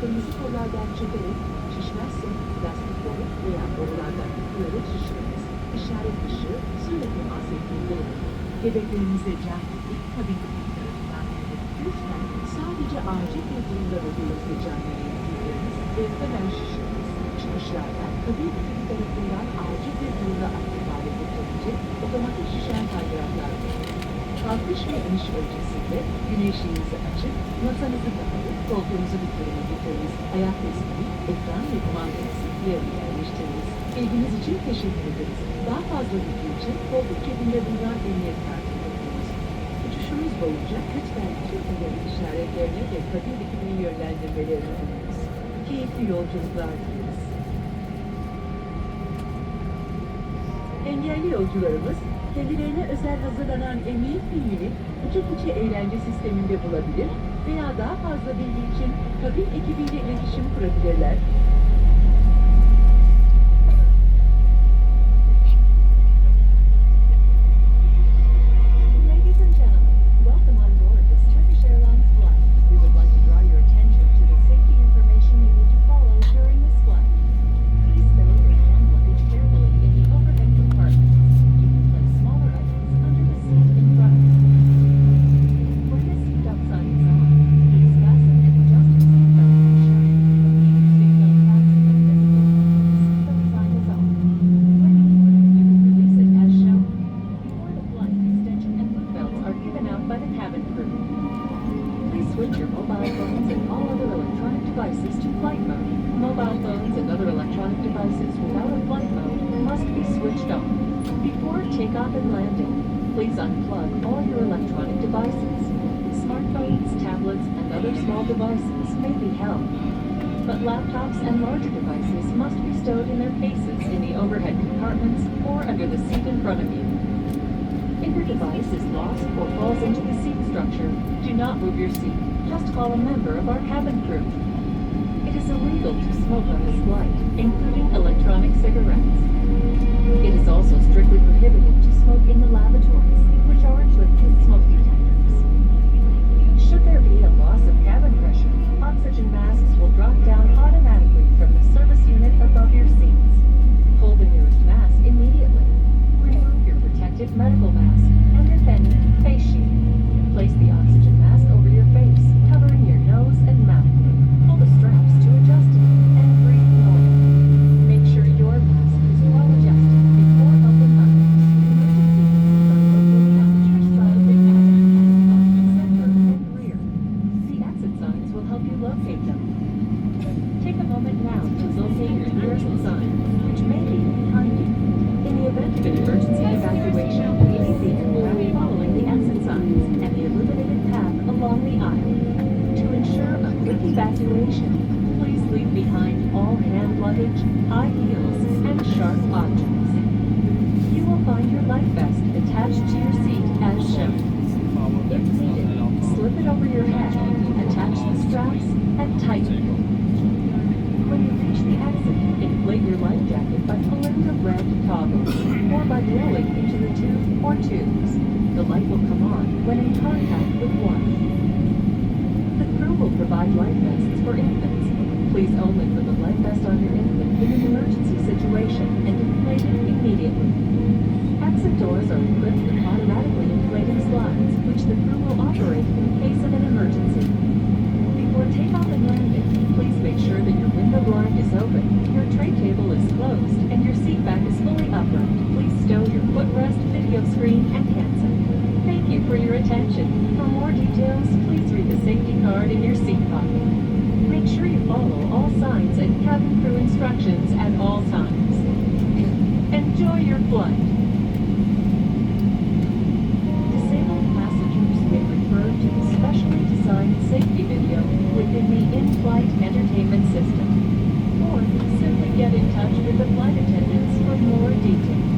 kırmızı kollardan çekerek şişmezse plastik boru veya borulardan yıkayarak şişiriniz. İşaret ışığı suyla temas ettiğinde olur. Bebeklerinize can yedik, kabin tarafından verilirken sadece acil bir durumda bebeğinizde can verebiliriz ve hemen şişiriniz. Çıkışlarda kabin tarafından acil bir durumda aktif hale getirilecek otomatik şişen kaydıraklar var. Kalkış ve iniş öncesinde güneşinizi açıp, masanızı kapatıp, koltuğunuzu diklerine getiriniz. Ayak desteği, ekran ve kumandanızı yerine yerleştiriniz. İlginiz için teşekkür ederiz. Daha fazla bilgi için koltuk cebinde bulunan emniyet kartını okuyunuz. Uçuşunuz boyunca lütfen tüm uyarı işaretlerine ve kabin ekibinin yönlendirmelerini okuyunuz. Keyifli yolculuklar dileriz. Engelli yolcularımız, kendilerine özel hazırlanan emniyet filmini uçak içi eğlence sisteminde bulabilir veya daha fazla bilgi için kabin ekibiyle iletişim kurabilirler. Ladies and gentlemen, welcome on board this Turkish Airlines flight. We would like to draw your attention to the safety information you need to follow during this flight. Please stow your hand luggage carefully in the overhead compartments. You can place smaller items under the seat in front. When the seatbelt sign is on, please fasten and adjust your seatbelt position. Seatbelt fasten and visible until the seatbelt sign is on. When you can release it as shown. Before the flight, extension and foot belts are given out by the cabin crew. Please switch your mobile phones and all other electronic devices to flight mode. Mobile phones and other electronic devices without a flight mode must be switched on. Before takeoff and landing, please unplug all your electronic devices. Smartphones, tablets, and other small devices may be held, but laptops and larger devices must be stowed in their cases in the overhead compartments or under the seat in front of you. If your device is lost or falls into the seat structure, do not move your seat. Just call a member of our cabin crew. It is illegal to smoke on this flight, including electronic cigarettes. It is also strictly prohibited to smoke in the lavatories, which are equipped with smoke detectors. Should there be a loss of cabin pressure, oxygen masks will drop down automatically from the service unit above your seats. Pull the nearest mask immediately. Remove your protective medical mask and, if any, face shield. Place the oxygen mask over your face, covering your nose and mouth. Pull the straps to adjust it and breathe normally. Make sure your mask is well adjusted before helping others. Emergency exits are located on your side of the cabin, center, and rear. The exit signs will help you locate them. Take a moment now to locate your nearest sign, which may be behind you. In the event of an emergency evacuation, please be following the exit signs and the illuminated path along the aisle. To ensure a quick evacuation, please leave behind all hand luggage, high heels, and sharp objects. You will find your life vest attached to your seat as shown. If needed, slip it over your head, attach the straps, and tighten it. When you reach the exit, inflate your life jacket by pulling the red toggle or by blowing into the tube or tubes. The light will come on when in contact with water. The crew will provide life vests for infants. Please only put the life vest on your infant in an emergency situation and inflate it immediately. Exit doors are equipped with automatically inflating slides, which the crew will operate in case of an emergency. Before takeoff and landing, please make sure that your window blind is open, your tray table is closed, and your seat back is fully upright. Please stow your footrest, video screen, and handset. Thank you for your attention. For more details, please read the safety card in your seat pocket. Make sure you follow all signs and cabin crew instructions at all times. Enjoy your flight. Disabled passengers may refer to the specially designed safety video within the in-flight entertainment system, or simply get in touch with the flight attendants for more details.